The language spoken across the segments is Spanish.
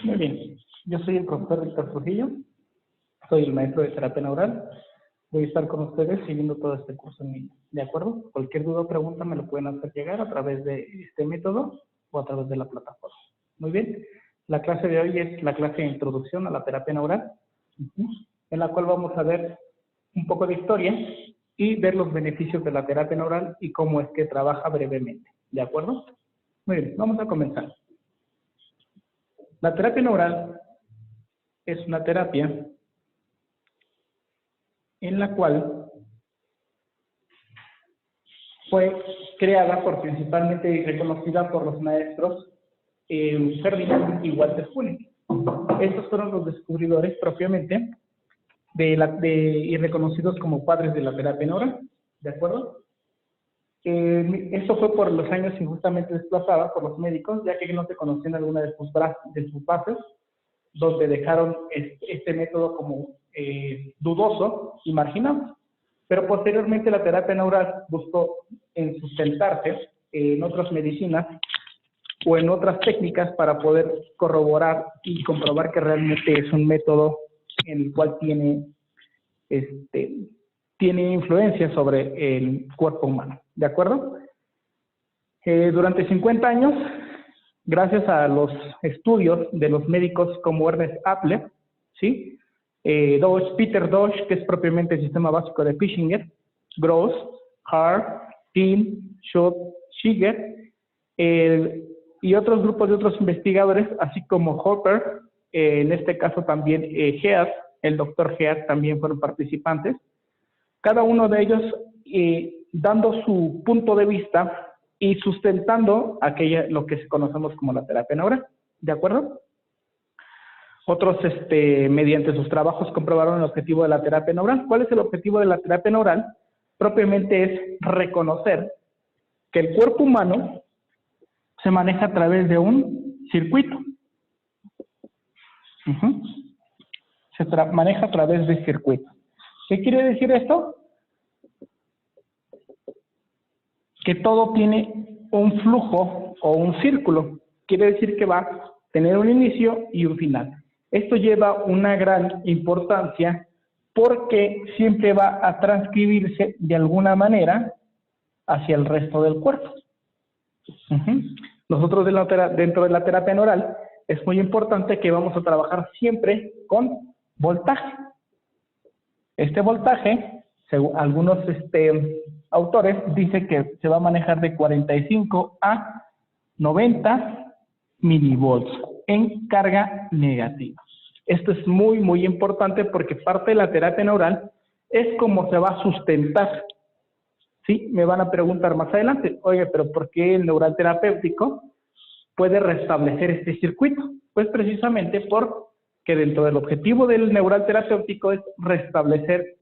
Muy bien. Yo soy el profesor Víctor Trujillo. Soy el maestro de terapia neural. Voy a estar con ustedes siguiendo todo este curso en línea. ¿De acuerdo? Cualquier duda o pregunta me lo pueden hacer llegar a través de este método o a través de la plataforma. Muy bien. La clase de hoy es la clase de introducción a la terapia neural, en la cual vamos a ver un poco de historia y ver los beneficios de la terapia neural y cómo es que trabaja brevemente. ¿De acuerdo? Muy bien, vamos a comenzar. La terapia neural es una terapia en la cual fue creada principalmente y reconocida por los maestros Ferdinand y Walter Koenig. Estos fueron los descubridores propiamente y reconocidos como padres de la terapia neural. ¿De acuerdo? Esto fue por los años injustamente desplazados por los médicos, ya que no se conocían alguna de sus bases, donde dejaron este método como dudoso y marginado. Pero posteriormente la terapia neural buscó en sustentarse en otras medicinas o en otras técnicas para poder corroborar y comprobar que realmente es un método en el cual tiene influencia sobre el cuerpo humano. ¿De acuerdo? Durante 50 años, gracias a los estudios de los médicos como Ernest Appel, ¿sí? Peter Dosch, que es propiamente el sistema básico de Pischinger, Gross, Hart, Dean, Schott, Shiger, y otros grupos de otros investigadores, así como Hopper, en este caso también Heath, el doctor Heath también fueron participantes, cada uno de ellos dando su punto de vista y sustentando lo que conocemos como la terapia neural. ¿De acuerdo? Otros, mediante sus trabajos, comprobaron el objetivo de la terapia neural. ¿Cuál es el objetivo de la terapia neural? Propiamente es reconocer que el cuerpo humano se maneja a través de un circuito. Se maneja a través de circuitos. ¿Qué quiere decir esto? Que todo tiene un flujo o un círculo. Quiere decir que va a tener un inicio y un final. Esto lleva una gran importancia porque siempre va a transcribirse de alguna manera hacia el resto del cuerpo. Nosotros dentro de la terapia neural es muy importante que vamos a trabajar siempre con voltaje. Este voltaje, según algunos autores, dice que se va a manejar de 45 a 90 milivolts en carga negativa. Esto es muy, muy importante porque parte de la terapia neural es cómo se va a sustentar. ¿Sí? Me van a preguntar más adelante, oye, pero ¿por qué el neural terapéutico puede restablecer este circuito? Pues precisamente porque dentro del objetivo del neural terapéutico es restablecer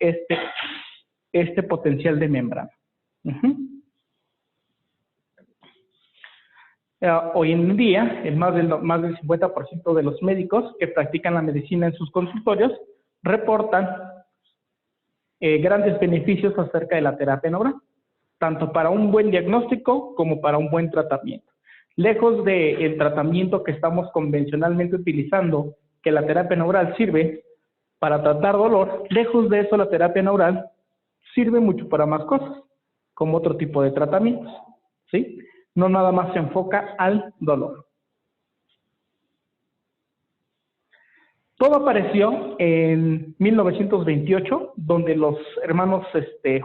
este potencial de membrana. Hoy en día, más del 50% de los médicos que practican la medicina en sus consultorios reportan grandes beneficios acerca de la terapia neural, tanto para un buen diagnóstico como para un buen tratamiento. Lejos del tratamiento que estamos convencionalmente utilizando, que la terapia neural sirve para tratar dolor, lejos de eso la terapia neural sirve mucho para más cosas, como otro tipo de tratamientos, ¿sí? No nada más se enfoca al dolor. Todo apareció en 1928, donde los hermanos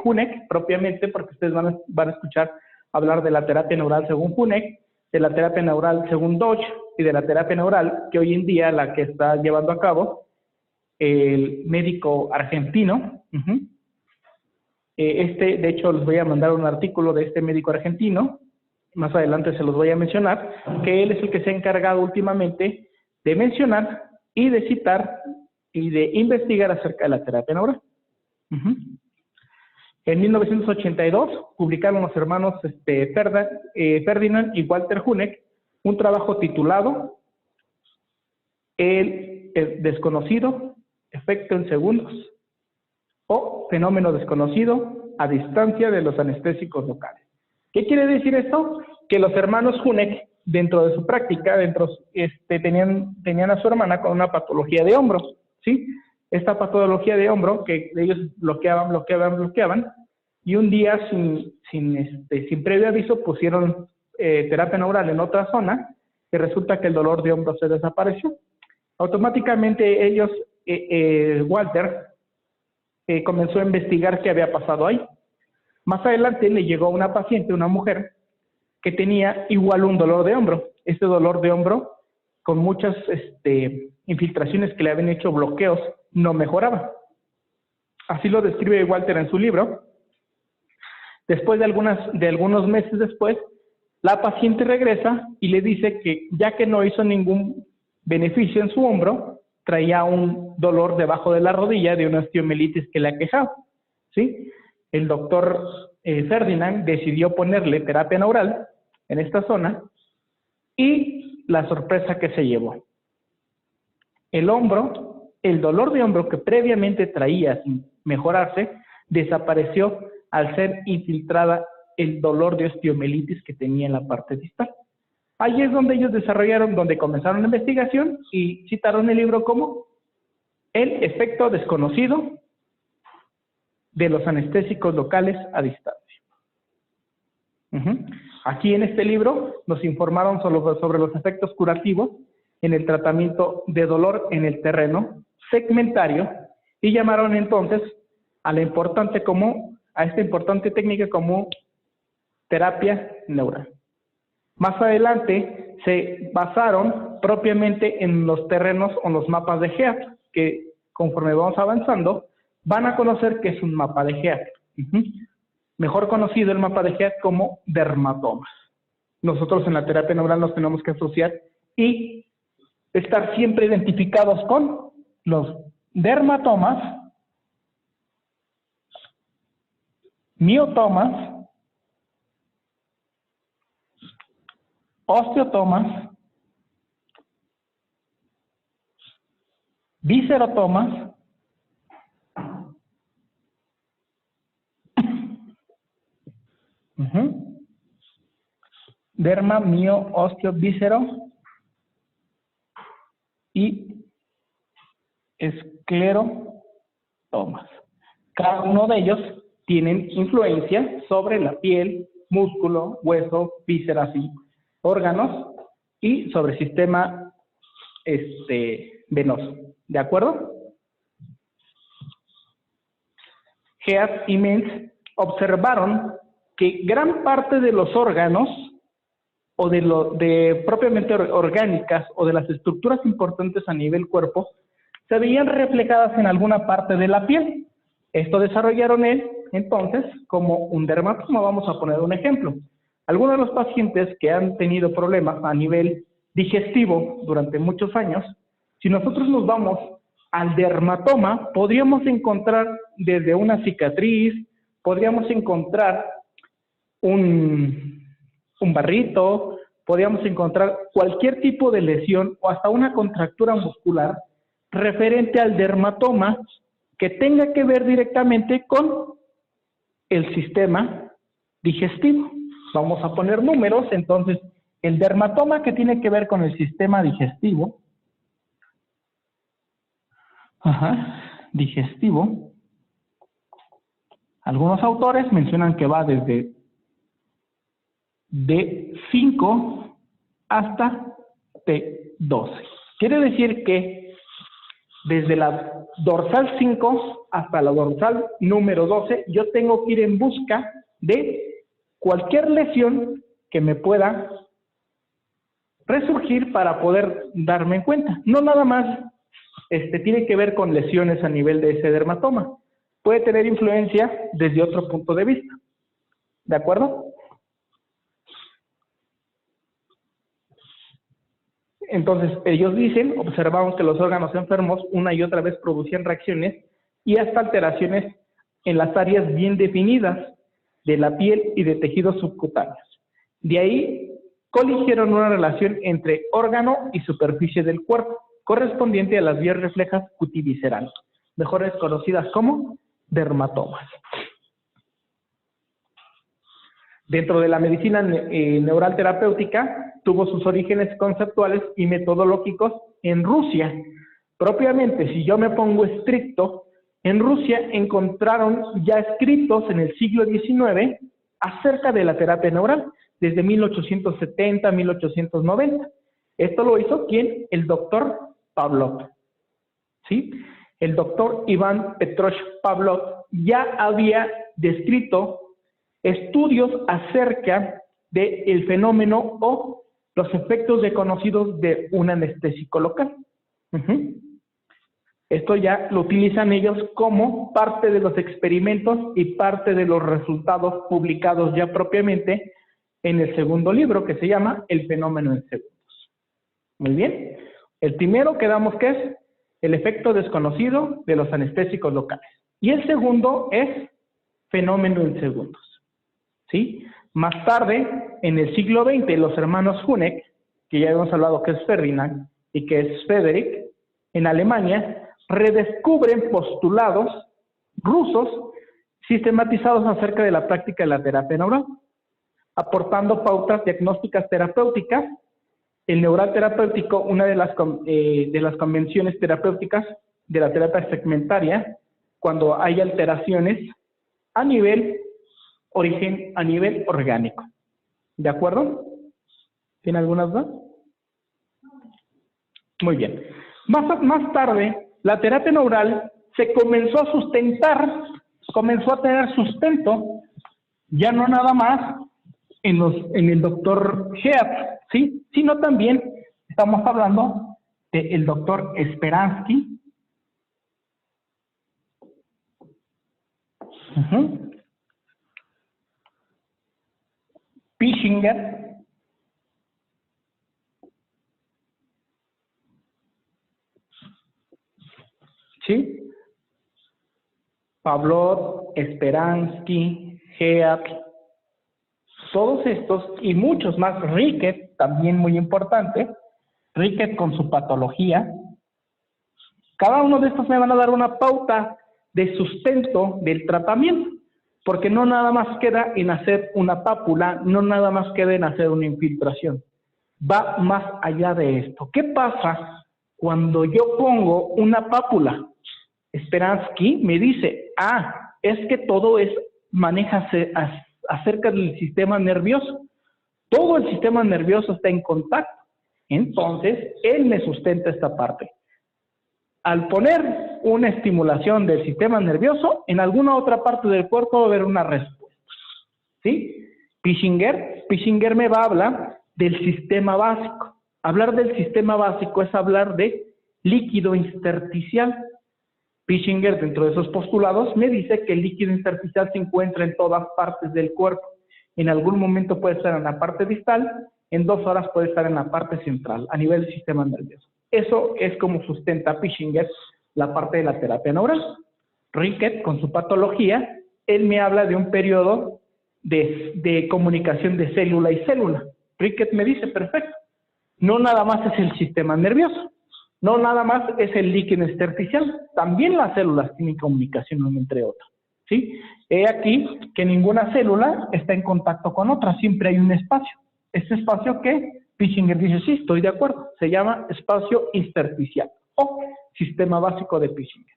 Hunek, propiamente, porque ustedes van a escuchar hablar de la terapia neural según Hunek, de la terapia neural según Dosch y de la terapia neural que hoy en día la que está llevando a cabo el médico argentino. De hecho, les voy a mandar un artículo de este médico argentino, más adelante se los voy a mencionar, que él es el que se ha encargado últimamente de mencionar y de citar y de investigar acerca de la terapia neural. En 1982 publicaron los hermanos Ferdinand y Walter Koenig un trabajo titulado El desconocido efecto en segundos o fenómeno desconocido a distancia de los anestésicos locales. ¿Qué quiere decir esto? Que los hermanos Koenig dentro de su práctica, tenían a su hermana con una patología de hombro, ¿sí? Esta patología de hombro que ellos bloqueaban, y un día sin previo aviso pusieron terapia neural en otra zona, y resulta que el dolor de hombro se desapareció. Automáticamente ellos, Walter, comenzó a investigar qué había pasado ahí. Más adelante le llegó una paciente, una mujer, que tenía igual un dolor de hombro. Este dolor de hombro, con muchas infiltraciones que le habían hecho bloqueos, no mejoraba. Así lo describe Walter en su libro. Después de algunos meses después, la paciente regresa y le dice que ya que no hizo ningún beneficio en su hombro, traía un dolor debajo de la rodilla de una osteomielitis que le aquejaba, ¿sí? El doctor Ferdinand decidió ponerle terapia neural en esta zona y la sorpresa que se llevó. El dolor de hombro que previamente traía sin mejorarse, desapareció al ser infiltrada el dolor de osteomielitis que tenía en la parte distal. Ahí es donde ellos donde comenzaron la investigación y citaron el libro como El efecto desconocido de los anestésicos locales a distancia. Aquí en este libro nos informaron sobre los efectos curativos en el tratamiento de dolor en el terreno segmentario y llamaron entonces a esta importante técnica como terapia neural. Más adelante se basaron propiamente en los terrenos o los mapas de Heath, que conforme vamos avanzando van a conocer que es un mapa de Heath. Mejor conocido el mapa de Heath como dermatomas. Nosotros en la terapia neural nos tenemos que asociar y estar siempre identificados con los dermatomas, miotomas, osteotomas, viscerotomas, derma, mio, osteo, víscero y esclerotomas. Cada uno de ellos tienen influencia sobre la piel, músculo, hueso, vísceras y órganos y sobre el sistema venoso. ¿De acuerdo? Heath y Mintz observaron que gran parte de los órganos o de propiamente orgánicas o de las estructuras importantes a nivel cuerpo se veían reflejadas en alguna parte de la piel. Esto desarrollaron entonces como un dermatoma. Vamos a poner un ejemplo. Algunos de los pacientes que han tenido problemas a nivel digestivo durante muchos años, si nosotros nos vamos al dermatoma, podríamos encontrar desde una cicatriz, podríamos encontrar un barrito, podríamos encontrar cualquier tipo de lesión o hasta una contractura muscular referente al dermatoma que tenga que ver directamente con el sistema digestivo. Vamos a poner números, entonces el dermatoma que tiene que ver con el sistema digestivo, algunos autores mencionan que va desde D5 hasta T12. Quiere decir que desde la dorsal 5 hasta la dorsal número 12, yo tengo que ir en busca de cualquier lesión que me pueda resurgir para poder darme en cuenta. No nada más tiene que ver con lesiones a nivel de ese dermatoma. Puede tener influencia desde otro punto de vista. ¿De acuerdo? Entonces, ellos observamos que los órganos enfermos una y otra vez producían reacciones y hasta alteraciones en las áreas bien definidas de la piel y de tejidos subcutáneos. De ahí, coligieron una relación entre órgano y superficie del cuerpo, correspondiente a las vías reflejas cutiviscerales, mejores conocidas como dermatomas. Dentro de la medicina neural terapéutica, tuvo sus orígenes conceptuales y metodológicos en Rusia. Propiamente, si yo me pongo estricto, en Rusia encontraron ya escritos en el siglo XIX acerca de la terapia neural, desde 1870 a 1890. Esto lo hizo ¿quién? El doctor Pavlov. ¿Sí? El doctor Iván Petrovich Pavlov ya había descrito estudios acerca del fenómeno o los efectos reconocidos de un anestésico local. Esto ya lo utilizan ellos como parte de los experimentos y parte de los resultados publicados ya propiamente en el segundo libro, que se llama El fenómeno en segundos. Muy bien. El primero quedamos que es el efecto desconocido de los anestésicos locales. Y el segundo es fenómeno en segundos. ¿Sí? Más tarde, en el siglo XX, los hermanos Huneck, que ya hemos hablado que es Ferdinand y que es Frederick, en Alemania, redescubren postulados rusos sistematizados acerca de la práctica de la terapia neural, aportando pautas diagnósticas terapéuticas. El neural terapéutico, una de las convenciones terapéuticas de la terapia segmentaria, cuando hay alteraciones a nivel origen, a nivel orgánico. ¿De acuerdo? ¿Tiene algunas dudas? Muy bien. Más tarde, la terapia neural se comenzó a sustentar, comenzó a tener sustento, ya no nada más en el doctor Heath, ¿sí? Sino también estamos hablando del doctor Speransky, Pischinger, ¿sí? Pavlov, Speransky, Heath, todos estos y muchos más. Rickett, también muy importante, Rickett con su patología. Cada uno de estos me van a dar una pauta de sustento del tratamiento, porque no nada más queda en hacer una pápula, no nada más queda en hacer una infiltración. Va más allá de esto. ¿Qué pasa cuando yo pongo una pápula? Speransky me dice, es que todo maneja acerca del sistema nervioso. Todo el sistema nervioso está en contacto. Entonces, él me sustenta esta parte. Al poner una estimulación del sistema nervioso, en alguna otra parte del cuerpo va a haber una respuesta. ¿Sí? Pischinger me va a hablar del sistema básico. Hablar del sistema básico es hablar de líquido intersticial. Pischinger, dentro de esos postulados, me dice que el líquido intersticial se encuentra en todas partes del cuerpo. En algún momento puede estar en la parte distal, en 2 horas puede estar en la parte central, a nivel del sistema nervioso. Eso es como sustenta Pischinger la parte de la terapia neural. Rickett, con su patología, él me habla de un periodo de comunicación de célula y célula. Rickett me dice, perfecto, no nada más es el sistema nervioso, no nada más es el líquido intersticial, también las células tienen comunicación entre otras. ¿Sí? He aquí que ninguna célula está en contacto con otra, siempre hay un espacio. Este espacio que Pischinger dice, sí, estoy de acuerdo, se llama espacio intersticial o sistema básico de Pischinger.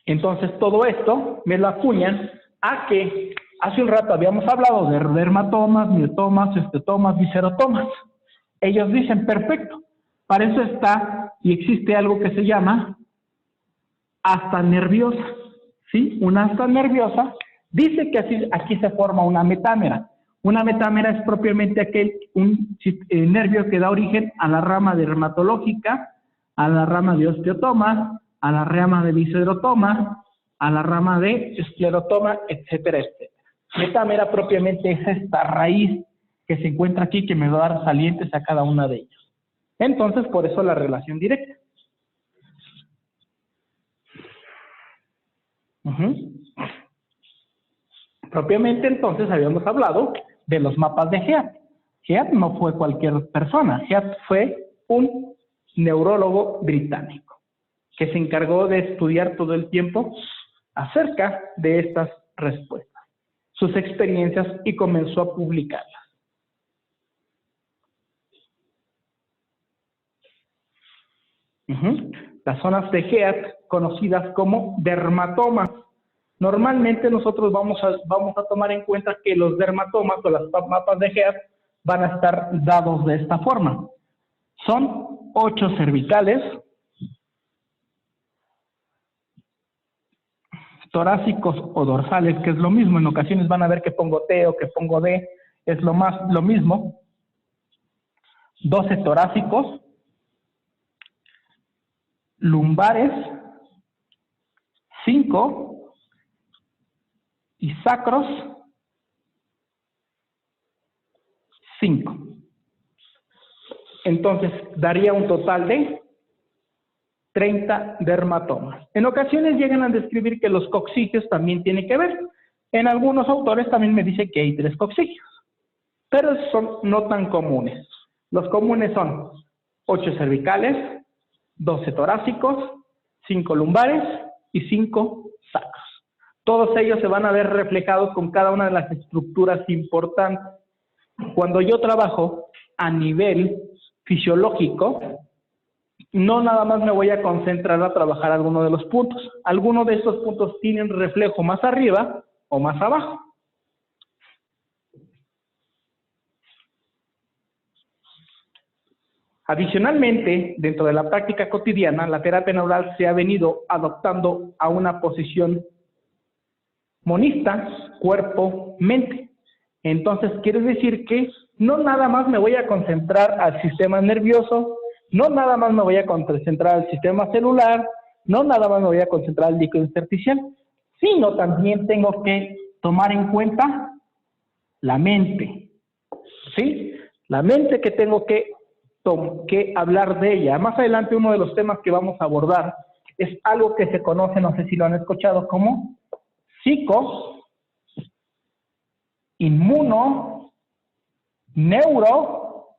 Entonces todo esto me lo acuñan a que hace un rato habíamos hablado de dermatomas, miotomas, estetomas, viscerotomas. Ellos dicen, perfecto, para eso está y existe algo que se llama asta nerviosa, ¿sí? Una asta nerviosa dice que aquí se forma una metámera. Una metámera es propiamente un nervio que da origen a la rama dermatológica, a la rama de osteotoma, a la rama de viscerotoma, a la rama de esclerotoma, etcétera, etcétera. Metámera propiamente es esta raíz que se encuentra aquí, que me va a dar salientes a cada una de ellos. Entonces, por eso la relación directa. Propiamente, entonces, habíamos hablado de los mapas de Heath. Heath no fue cualquier persona. Heath fue un neurólogo británico que se encargó de estudiar todo el tiempo acerca de estas respuestas, sus experiencias y comenzó a publicarlas. Las zonas de Heath, conocidas como dermatomas. Normalmente nosotros vamos a tomar en cuenta que los dermatomas o las mapas de Heath van a estar dados de esta forma. Son 8 cervicales, torácicos o dorsales, que es lo mismo. En ocasiones van a ver que pongo T o que pongo D, es lo mismo. 12 torácicos, lumbares, 5, y sacros, 5. Entonces, daría un total de 30 dermatomas. En ocasiones llegan a describir que los coccigios también tienen que ver. En algunos autores también me dicen que hay 3 coccigios, pero son no tan comunes. Los comunes son 8 cervicales, 12 torácicos, 5 lumbares y 5 sacros. Todos ellos se van a ver reflejados con cada una de las estructuras importantes. Cuando yo trabajo a nivel fisiológico, no nada más me voy a concentrar a trabajar alguno de los puntos. Algunos de estos puntos tienen reflejo más arriba o más abajo. Adicionalmente, dentro de la práctica cotidiana, la terapia neural se ha venido adoptando a una posición monista, cuerpo-mente. Entonces, quiere decir que no nada más me voy a concentrar al sistema nervioso, no nada más me voy a concentrar al sistema celular, no nada más me voy a concentrar al líquido intersticial, sino también tengo que tomar en cuenta la mente, ¿sí? La mente que tengo que hablar de ella. Más adelante uno de los temas que vamos a abordar es algo que se conoce, no sé si lo han escuchado, como psico, inmuno, neuro,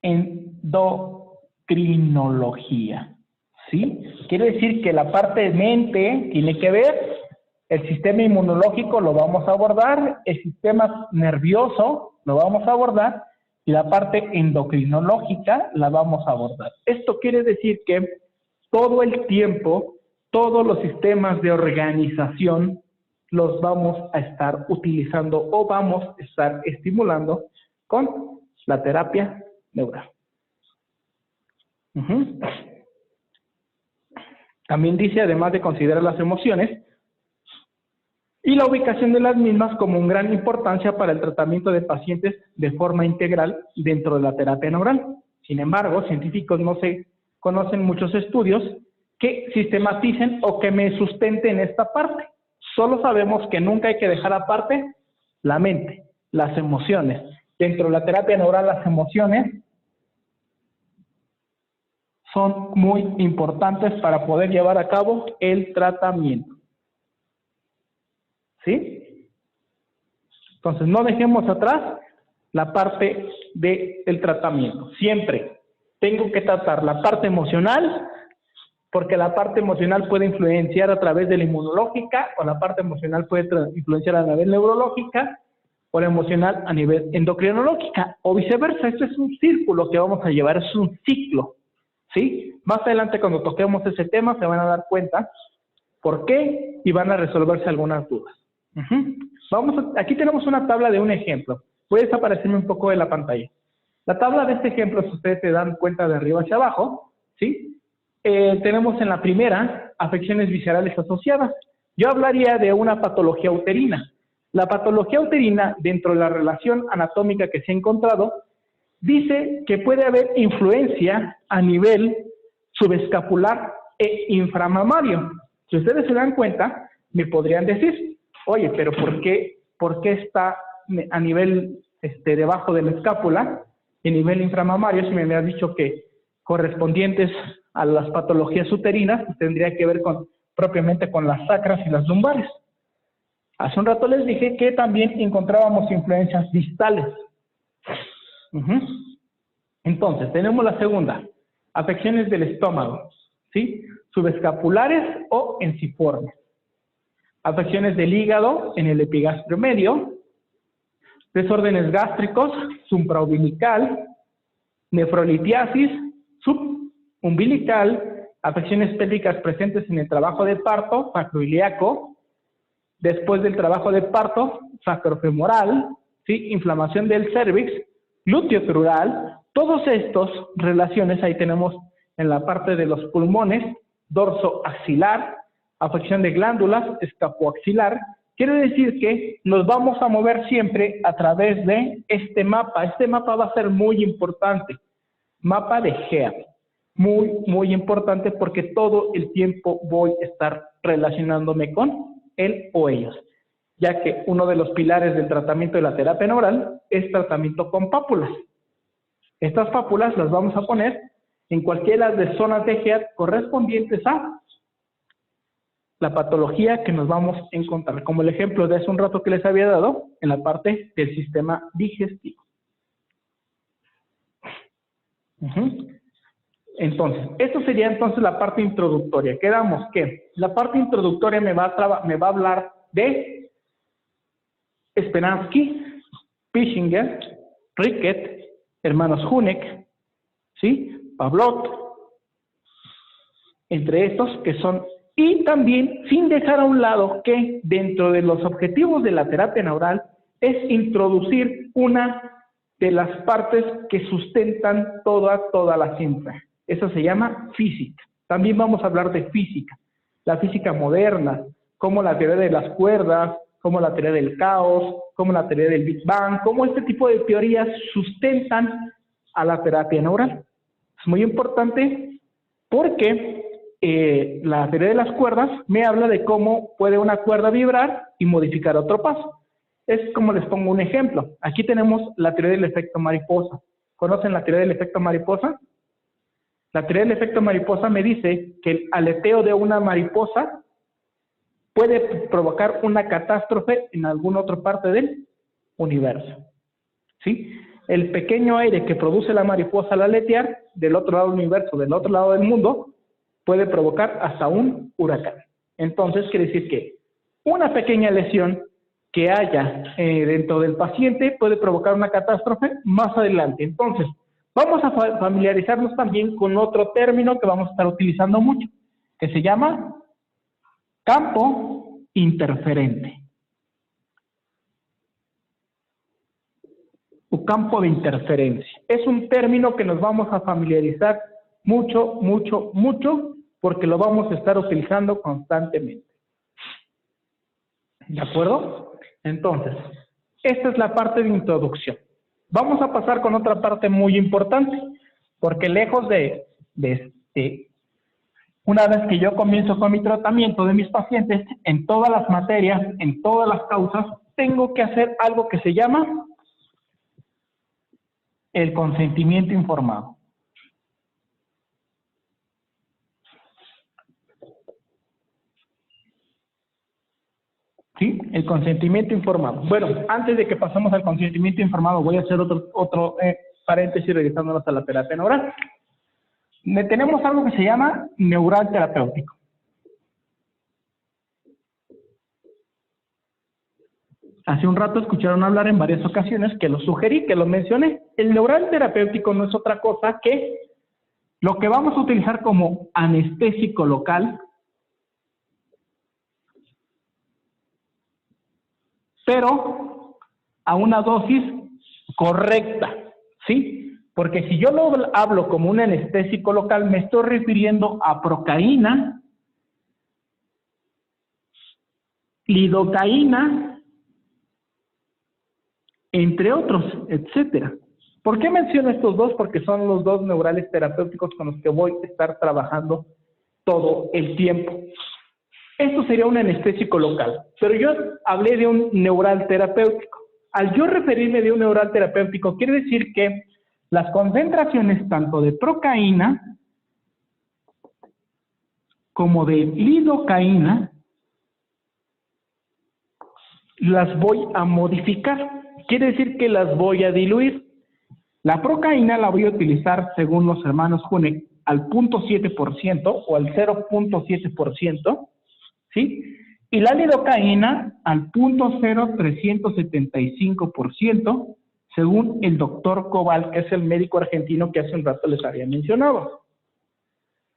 endocrinología, ¿sí? Quiere decir que la parte de mente tiene que ver, el sistema inmunológico lo vamos a abordar, el sistema nervioso lo vamos a abordar, y la parte endocrinológica la vamos a abordar. Esto quiere decir que todo el tiempo, todos los sistemas de organización los vamos a estar utilizando o vamos a estar estimulando con la terapia neural. También dice, además de considerar las emociones y la ubicación de las mismas como una gran importancia para el tratamiento de pacientes de forma integral dentro de la terapia neural. Sin embargo, científicos no se conocen muchos estudios que sistematicen o que me sustenten esta parte. Solo sabemos que nunca hay que dejar aparte la mente, las emociones. Dentro de la terapia neural, las emociones son muy importantes para poder llevar a cabo el tratamiento. ¿Sí? Entonces, no dejemos atrás la parte del tratamiento. Siempre tengo que tratar la parte emocional, porque la parte emocional puede influenciar a través de la inmunológica, o la parte emocional puede influenciar a nivel neurológica, o la emocional a nivel endocrinológica, o viceversa. Esto es un círculo que vamos a llevar, es un ciclo, ¿sí? Más adelante, cuando toquemos ese tema, se van a dar cuenta por qué y van a resolverse algunas dudas. Aquí tenemos una tabla de un ejemplo. Voy a desaparecerme un poco de la pantalla. La tabla de este ejemplo, si ustedes se dan cuenta de arriba hacia abajo, ¿sí? Tenemos en la primera afecciones viscerales asociadas. Yo hablaría de una patología uterina. La patología uterina, dentro de la relación anatómica que se ha encontrado, dice que puede haber influencia a nivel subescapular e inframamario. Si ustedes se dan cuenta, me podrían decir, oye, pero ¿por qué está a nivel debajo de la escápula y a nivel inframamario? Si me habías dicho que correspondientes a las patologías uterinas, pues tendría que ver propiamente con las sacras y las lumbares. Hace un rato les dije que también encontrábamos influencias distales. Entonces, tenemos la segunda, afecciones del estómago, ¿sí? Subescapulares o enciformes. afecciones del hígado en el epigastrio medio, desórdenes gástricos, supraumbilical, nefrolitiasis, subumbilical, afecciones pélvicas presentes en el trabajo de parto, sacroiliaco, después del trabajo de parto, sacrofemoral, ¿sí? Inflamación del cérvix, glúteo-crural, todos estos relaciones ahí tenemos en la parte de los pulmones, dorso axilar, afección de glándulas, escapoaxilar. Quiere decir que nos vamos a mover siempre a través de este mapa. Este mapa va a ser muy importante. Mapa de Head. Muy, muy importante porque todo el tiempo voy a estar relacionándome con él o ellos, ya que uno de los pilares del tratamiento de la terapia neural es tratamiento con pápulas. Estas pápulas las vamos a poner en cualquiera de zonas de Head correspondientes a la patología que nos vamos a encontrar, como el ejemplo de hace un rato que les había dado en la parte del sistema digestivo. Entonces, esto sería entonces la parte introductoria. Quedamos que la parte introductoria me va a hablar de Speransky, Pischinger, Rickett, hermanos Huneck, ¿sí? Pavlov, entre estos que son, y también sin dejar a un lado que dentro de los objetivos de la terapia neural es introducir una de las partes que sustentan toda la ciencia. Eso se llama física. También vamos a hablar de física, la física moderna, como la teoría de las cuerdas, como la teoría del caos, como la teoría del Big Bang, como este tipo de teorías sustentan a la terapia neural. Es muy importante porque la teoría de las cuerdas me habla de cómo puede una cuerda vibrar y modificar otro paso. Es como les pongo un ejemplo. Aquí tenemos la teoría del efecto mariposa. ¿Conocen la teoría del efecto mariposa? La teoría del efecto mariposa me dice que el aleteo de una mariposa puede provocar una catástrofe en alguna otra parte del universo. ¿Sí? El pequeño aire que produce la mariposa al aletear del otro lado del universo, del otro lado del mundo, puede provocar hasta un huracán. Entonces, quiere decir que una pequeña lesión que haya dentro del paciente puede provocar una catástrofe más adelante. Entonces, vamos a familiarizarnos también con otro término que vamos a estar utilizando mucho, que se llama campo interferente. O campo de interferencia. Es un término que nos vamos a familiarizar mucho, porque lo vamos a estar utilizando constantemente. ¿De acuerdo? Entonces, esta es la parte de introducción. Vamos a pasar con otra parte muy importante, porque lejos de una vez que yo comienzo con mi tratamiento de mis pacientes, en todas las materias, en todas las causas, tengo que hacer algo que se llama el consentimiento informado. ¿Sí? El consentimiento informado. Bueno, antes de que pasemos al consentimiento informado, voy a hacer otro paréntesis regresándonos a la terapia neural. Tenemos algo que se llama neural terapéutico. Hace un rato escucharon hablar en varias ocasiones que lo sugerí, que lo mencioné. El neural terapéutico no es otra cosa que lo que vamos a utilizar como anestésico local, pero a una dosis correcta, ¿sí? Porque si yo lo hablo como un anestésico local, me estoy refiriendo a procaína, lidocaína, entre otros, etcétera. ¿Por qué menciono estos dos? Porque son los dos neurales terapéuticos con los que voy a estar trabajando todo el tiempo. Esto sería un anestésico local, pero yo hablé de un neural terapéutico. Al yo referirme de un neural terapéutico, quiere decir que las concentraciones tanto de procaína como de lidocaína las voy a modificar. Quiere decir que las voy a diluir. La procaína la voy a utilizar, según los hermanos Huneck, al 0.7% o al 0.7%, ¿sí? y la lidocaína al 0.0375%, según el doctor Cobal, que es el médico argentino que hace un rato les había mencionado.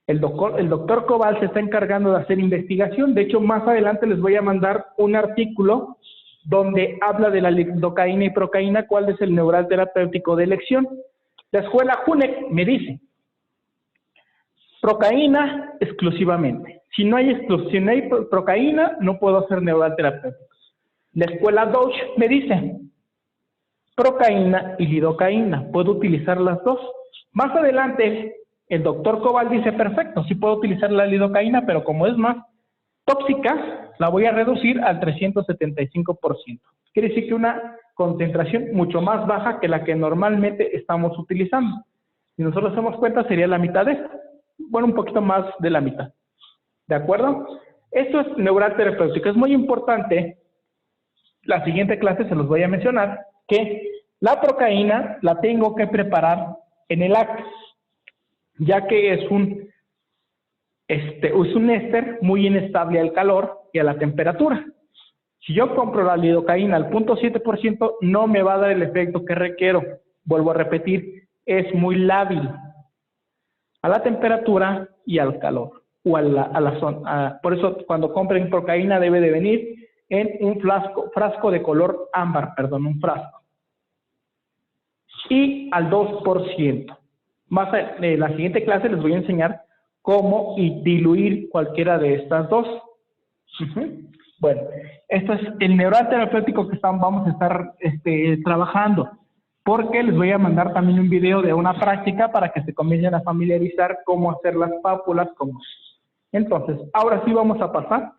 El doctor Cobal se está encargando de hacer investigación. De hecho, más adelante les voy a mandar un artículo donde habla de la lidocaína y procaína, cuál es el neural terapéutico de elección. La escuela Hunek me dice, procaína exclusivamente. Si no hay procaína, no puedo hacer neural terapéutico. La escuela Deutsch me dice, procaína y lidocaína, puedo utilizar las dos. Más adelante, el doctor Cobal dice, perfecto, sí puedo utilizar la lidocaína, pero como es más tóxica, la voy a reducir al 375%. Quiere decir que una concentración mucho más baja que la que normalmente estamos utilizando. Si nosotros hacemos cuenta, sería la mitad de esto. Bueno, un poquito más de la mitad. ¿De acuerdo? Esto es neural terapéutico. Es muy importante, la siguiente clase se los voy a mencionar, que la procaína la tengo que preparar en el AC, ya que es un éster muy inestable al calor y a la temperatura. Si yo compro la lidocaína al 0.7%, no me va a dar el efecto que requiero. Vuelvo a repetir, es muy lábil a la temperatura y al calor, o a la zona. Por eso, cuando compren procaína, debe de venir en un frasco de color ámbar, un frasco. Y al 2%. Más en la siguiente clase les voy a enseñar cómo diluir cualquiera de estas dos. Bueno, esto es el neural terapéutico que vamos a estar trabajando, porque les voy a mandar también un video de una práctica para que se comiencen a familiarizar cómo hacer las pápulas. Entonces, ahora sí vamos a pasar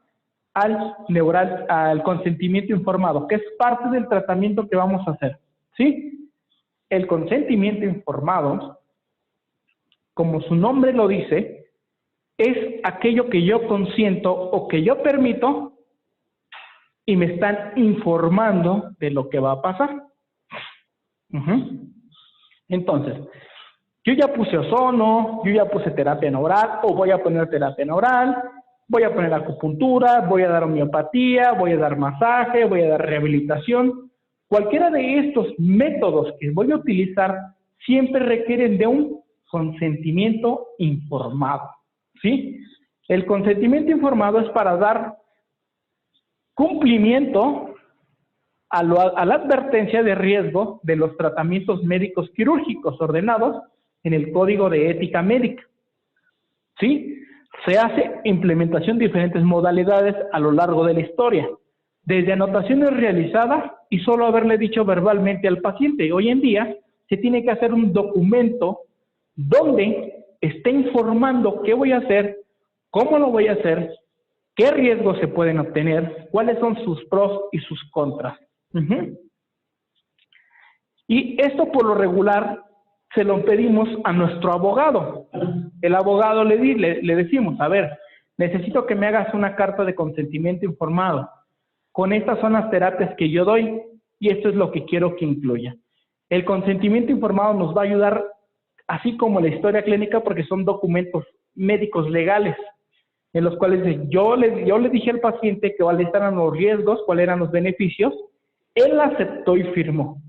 al consentimiento informado, que es parte del tratamiento que vamos a hacer. ¿Sí? El consentimiento informado, como su nombre lo dice, es aquello que yo consiento o que yo permito y me están informando de lo que va a pasar. Entonces, yo ya puse ozono, yo ya puse terapia neural, o voy a poner terapia neural, voy a poner acupuntura, voy a dar homeopatía, voy a dar masaje, voy a dar rehabilitación. Cualquiera de estos métodos que voy a utilizar siempre requieren de un consentimiento informado, ¿sí? El consentimiento informado es para dar cumplimiento a la advertencia de riesgo de los tratamientos médicos quirúrgicos ordenados en el Código de Ética Médica. ¿Sí? Se hace implementación de diferentes modalidades a lo largo de la historia, desde anotaciones realizadas y solo haberle dicho verbalmente al paciente. Hoy en día se tiene que hacer un documento donde esté informando qué voy a hacer, cómo lo voy a hacer, qué riesgos se pueden obtener, cuáles son sus pros y sus contras. Y esto por lo regular se lo pedimos a nuestro abogado. El abogado le decimos, a ver, necesito que me hagas una carta de consentimiento informado. Con estas son las terapias que yo doy y esto es lo que quiero que incluya. El consentimiento informado nos va a ayudar, así como la historia clínica, porque son documentos médicos legales, en los cuales yo le dije al paciente que cuáles eran los riesgos, cuáles eran los beneficios. Él aceptó y firmó.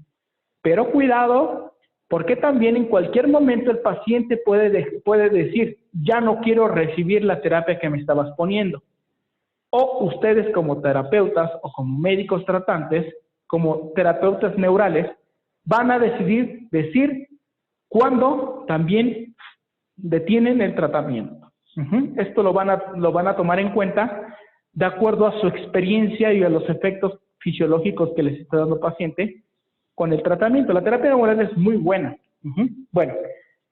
Pero cuidado, porque también en cualquier momento el paciente puede decir, ya no quiero recibir la terapia que me estabas poniendo. O ustedes como terapeutas o como médicos tratantes, como terapeutas neurales, van a decir cuándo también detienen el tratamiento. Esto lo van a tomar en cuenta de acuerdo a su experiencia y a los efectos fisiológicos que les está dando el paciente con el tratamiento. La terapia neural es muy buena. Bueno,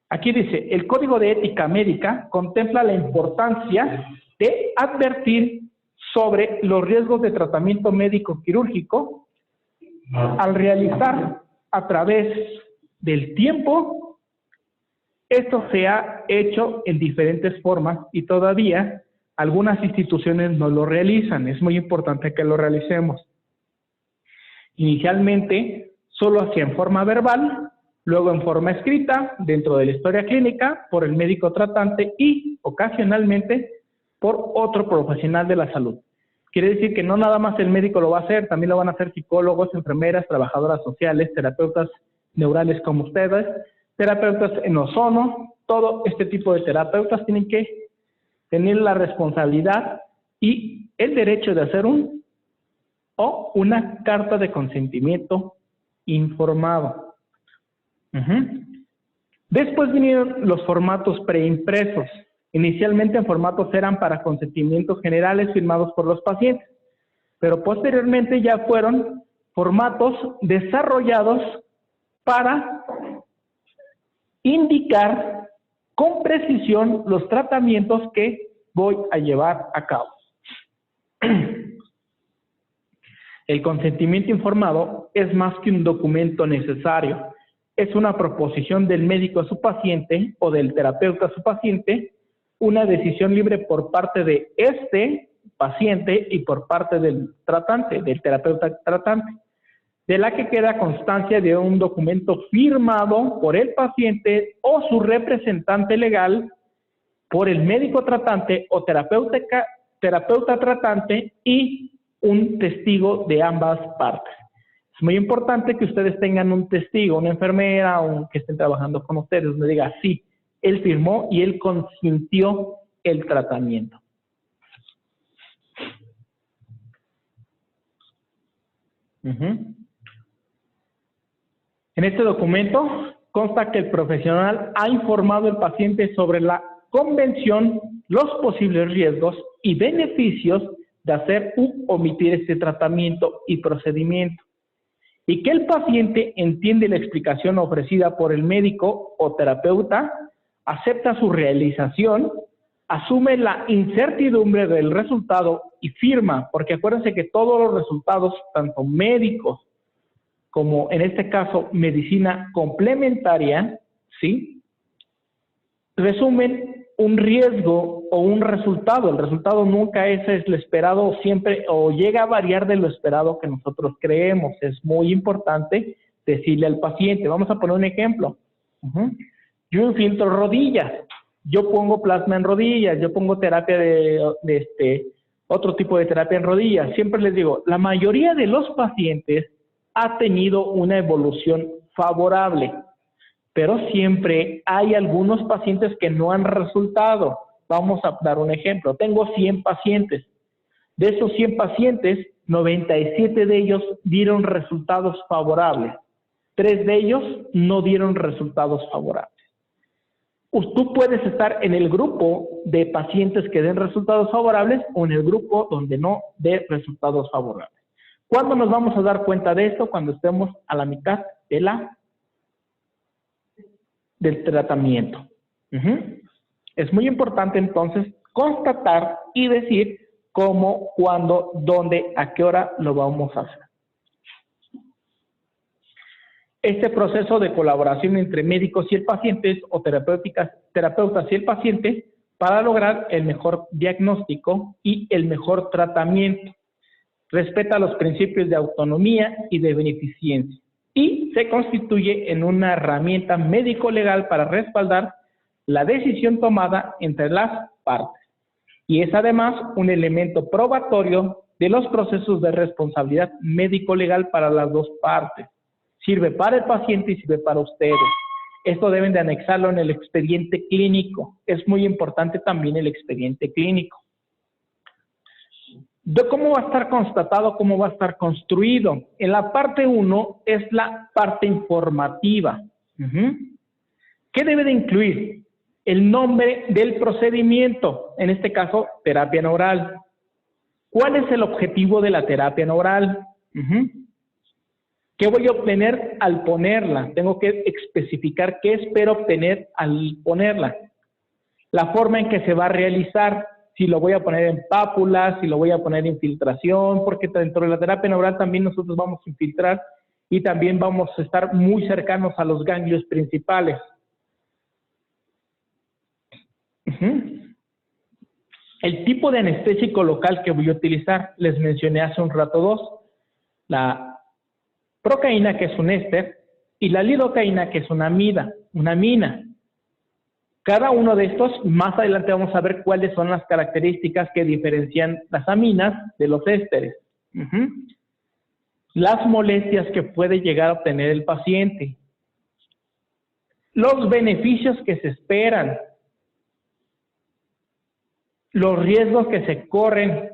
aquí dice, el Código de Ética Médica contempla la importancia de advertir sobre los riesgos de tratamiento médico quirúrgico al realizar a través del tiempo. Esto se ha hecho en diferentes formas y todavía algunas instituciones no lo realizan. Es muy importante que lo realicemos. Inicialmente solo hacía en forma verbal, luego en forma escrita, dentro de la historia clínica, por el médico tratante y ocasionalmente por otro profesional de la salud. Quiere decir que no nada más el médico lo va a hacer, también lo van a hacer psicólogos, enfermeras, trabajadoras sociales, terapeutas neurales como ustedes, terapeutas en ozono, todo este tipo de terapeutas tienen que tener la responsabilidad y el derecho de hacer una carta de consentimiento informado. Después vinieron los formatos preimpresos. Inicialmente en formatos eran para consentimientos generales firmados por los pacientes, pero posteriormente ya fueron formatos desarrollados para indicar con precisión los tratamientos que voy a llevar a cabo. El consentimiento informado es más que un documento necesario, es una proposición del médico a su paciente o del terapeuta a su paciente, una decisión libre por parte de este paciente y por parte del tratante, del terapeuta tratante, de la que queda constancia de un documento firmado por el paciente o su representante legal, por el médico tratante o terapeuta tratante y un testigo de ambas partes. Es muy importante que ustedes tengan un testigo, una enfermera o que estén trabajando con ustedes, donde diga, sí, él firmó y él consintió el tratamiento. En este documento consta que el profesional ha informado al paciente sobre la convención, los posibles riesgos y beneficios de hacer u omitir este tratamiento y procedimiento, y que el paciente entiende la explicación ofrecida por el médico o terapeuta, acepta su realización, asume la incertidumbre del resultado y firma, porque acuérdense que todos los resultados, tanto médicos como en este caso medicina complementaria, ¿sí?, resumen un riesgo o un resultado. El resultado nunca es lo esperado siempre, o llega a variar de lo esperado que nosotros creemos. Es muy importante decirle al paciente. Vamos a poner un ejemplo. Yo infiltro rodillas, yo pongo plasma en rodillas, yo pongo terapia de otro tipo de terapia en rodillas. Siempre les digo, la mayoría de los pacientes ha tenido una evolución favorable, pero siempre hay algunos pacientes que no han resultado. Vamos a dar un ejemplo. Tengo 100 pacientes. De esos 100 pacientes, 97 de ellos dieron resultados favorables. 3 de ellos no dieron resultados favorables. Tú puedes estar en el grupo de pacientes que den resultados favorables o en el grupo donde no dé resultados favorables. ¿Cuándo nos vamos a dar cuenta de esto? Cuando estemos a la mitad del tratamiento. Es muy importante entonces constatar y decir cómo, cuándo, dónde, a qué hora lo vamos a hacer. Este proceso de colaboración entre médicos y el paciente o terapeutas y el paciente para lograr el mejor diagnóstico y el mejor tratamiento. Respeta los principios de autonomía y de beneficencia y se constituye en una herramienta médico-legal para respaldar la decisión tomada entre las partes. Y es además un elemento probatorio de los procesos de responsabilidad médico-legal para las dos partes. Sirve para el paciente y sirve para ustedes. Esto deben de anexarlo en el expediente clínico. Es muy importante también el expediente clínico. ¿De cómo va a estar constatado? ¿Cómo va a estar construido? En la parte 1 es la parte informativa. ¿Qué debe de incluir? El nombre del procedimiento, en este caso, terapia neural. ¿Cuál es el objetivo de la terapia neural? ¿Qué voy a obtener al ponerla? Tengo que especificar qué espero obtener al ponerla. La forma en que se va a realizar, si lo voy a poner en pápulas, si lo voy a poner en infiltración, porque dentro de la terapia neural también nosotros vamos a infiltrar y también vamos a estar muy cercanos a los ganglios principales. El tipo de anestésico local que voy a utilizar, les mencioné hace un rato dos. La procaína, que es un éster, y la lidocaína, que es una mina. Cada uno de estos, más adelante vamos a ver cuáles son las características que diferencian las aminas de los ésteres. Las molestias que puede llegar a obtener el paciente. Los beneficios que se esperan. Los riesgos que se corren,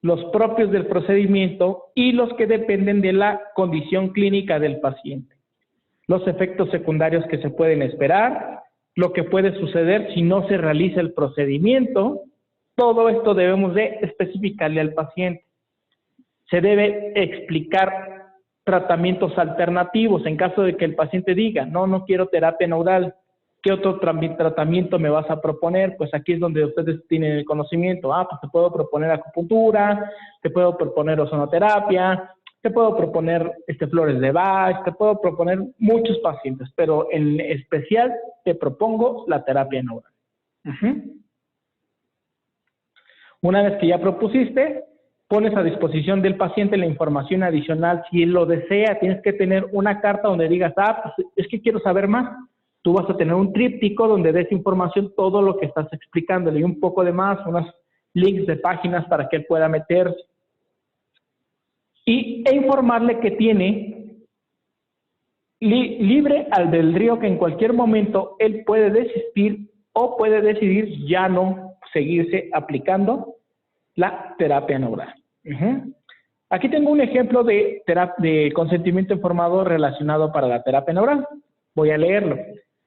los propios del procedimiento y los que dependen de la condición clínica del paciente. Los efectos secundarios que se pueden esperar, lo que puede suceder si no se realiza el procedimiento. Todo esto debemos de especificarle al paciente. Se debe explicar tratamientos alternativos en caso de que el paciente diga, no quiero terapia neural. ¿Qué otro tratamiento me vas a proponer? Pues aquí es donde ustedes tienen el conocimiento. Pues te puedo proponer acupuntura, te puedo proponer ozonoterapia, te puedo proponer flores de Bach, te puedo proponer muchos pacientes, pero en especial te propongo la terapia neural. Una vez que ya propusiste, pones a disposición del paciente la información adicional. Si él lo desea, tienes que tener una carta donde digas, pues es que quiero saber más. Tú vas a tener un tríptico donde des información, todo lo que estás explicándole y un poco de más, unos links de páginas para que él pueda meterse. E informarle que tiene libre albedrío, que en cualquier momento él puede desistir o puede decidir ya no seguirse aplicando la terapia neural. Aquí tengo un ejemplo de consentimiento informado relacionado para la terapia neural. Voy a leerlo.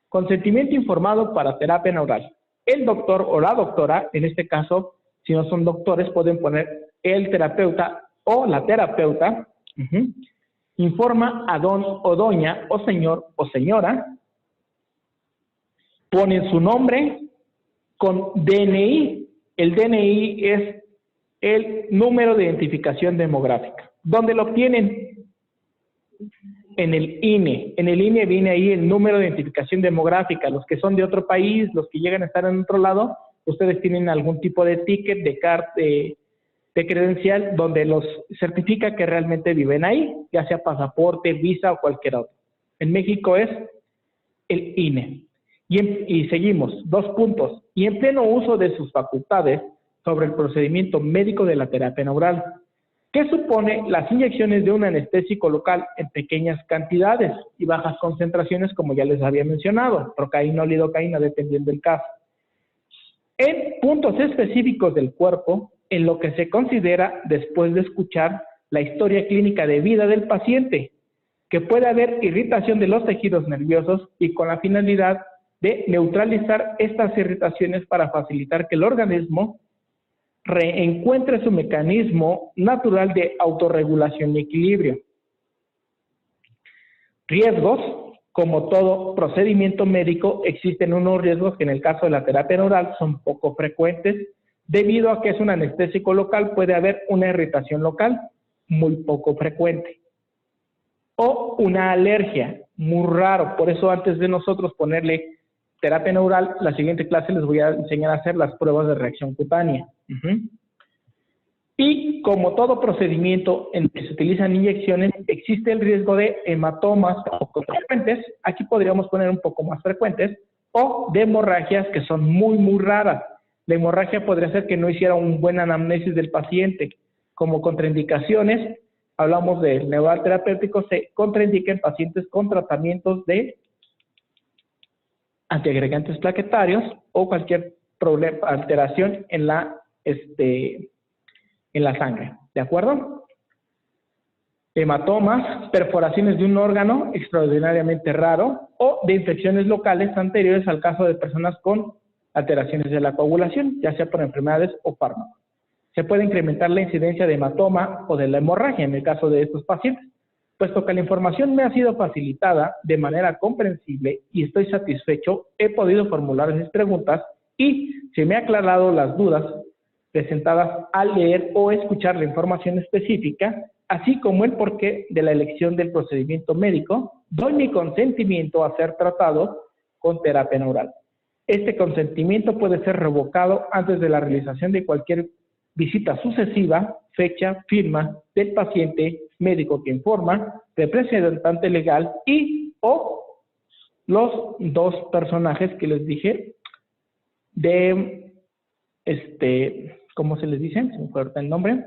Consentimiento informado para terapia neural. El doctor o la doctora, en este caso, si no son doctores, pueden poner el terapeuta o la terapeuta, informa a don o doña o señor o señora, ponen su nombre con DNI. El DNI es el número de identificación demográfica. ¿Dónde lo obtienen? En el INE. En el INE viene ahí el número de identificación demográfica. Los que son de otro país, los que llegan a estar en otro lado, ustedes tienen algún tipo de ticket, de credencial, donde los certifica que realmente viven ahí, ya sea pasaporte, visa o cualquier otro. En México es el INE. Y seguimos, 2 puntos. Y en pleno uso de sus facultades sobre el procedimiento médico de la terapia neural, que supone las inyecciones de un anestésico local en pequeñas cantidades y bajas concentraciones, como ya les había mencionado, procaína o lidocaína, dependiendo del caso, en puntos específicos del cuerpo, en lo que se considera después de escuchar la historia clínica de vida del paciente, que puede haber irritación de los tejidos nerviosos y con la finalidad de neutralizar estas irritaciones para facilitar que el organismo reencuentre su mecanismo natural de autorregulación y equilibrio. Riesgos: como todo procedimiento médico, existen unos riesgos que en el caso de la terapia neural son poco frecuentes. Debido a que es un anestésico local, puede haber una irritación local, muy poco frecuente. O una alergia, muy raro. Por eso antes de nosotros ponerle terapia neural, la siguiente clase les voy a enseñar a hacer las pruebas de reacción cutánea. Y como todo procedimiento en que se utilizan inyecciones, existe el riesgo de hematomas poco frecuentes, aquí podríamos poner un poco más frecuentes, o de hemorragias que son muy raras. La hemorragia podría ser que no hiciera un buen anamnesis del paciente. Como contraindicaciones, hablamos del neural terapéutico, se contraindica en pacientes con tratamientos de antiagregantes plaquetarios o cualquier problema, alteración en la sangre, ¿de acuerdo? Hematomas, perforaciones de un órgano extraordinariamente raro o de infecciones locales anteriores al caso de personas con alteraciones de la coagulación, ya sea por enfermedades o fármacos. Se puede incrementar la incidencia de hematoma o de la hemorragia en el caso de estos pacientes. Puesto que la información me ha sido facilitada de manera comprensible y estoy satisfecho, he podido formular mis preguntas y se me ha aclarado las dudas presentadas al leer o escuchar la información específica, así como el porqué de la elección del procedimiento médico. Doy mi consentimiento a ser tratado con terapia neural. Este consentimiento puede ser revocado antes de la realización de cualquier visita sucesiva, fecha, firma del paciente, médico que informa, representante legal y o los dos personajes que les dije de, ¿cómo se les dice? Se me fue ahorita el nombre.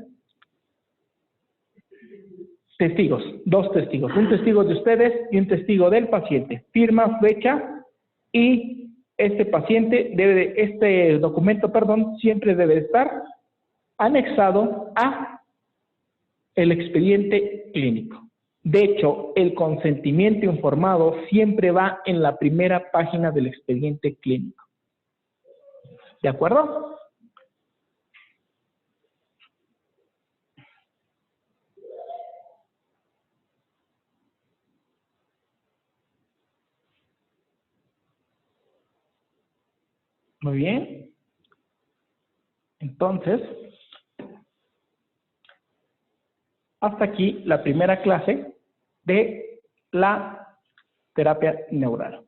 Testigos, dos testigos, un testigo de ustedes y un testigo del paciente. Firma, fecha y este documento, siempre debe estar anexado a el expediente clínico. De hecho, el consentimiento informado siempre va en la primera página del expediente clínico. ¿De acuerdo? Muy bien. Entonces, hasta aquí la primera clase de la terapia neural.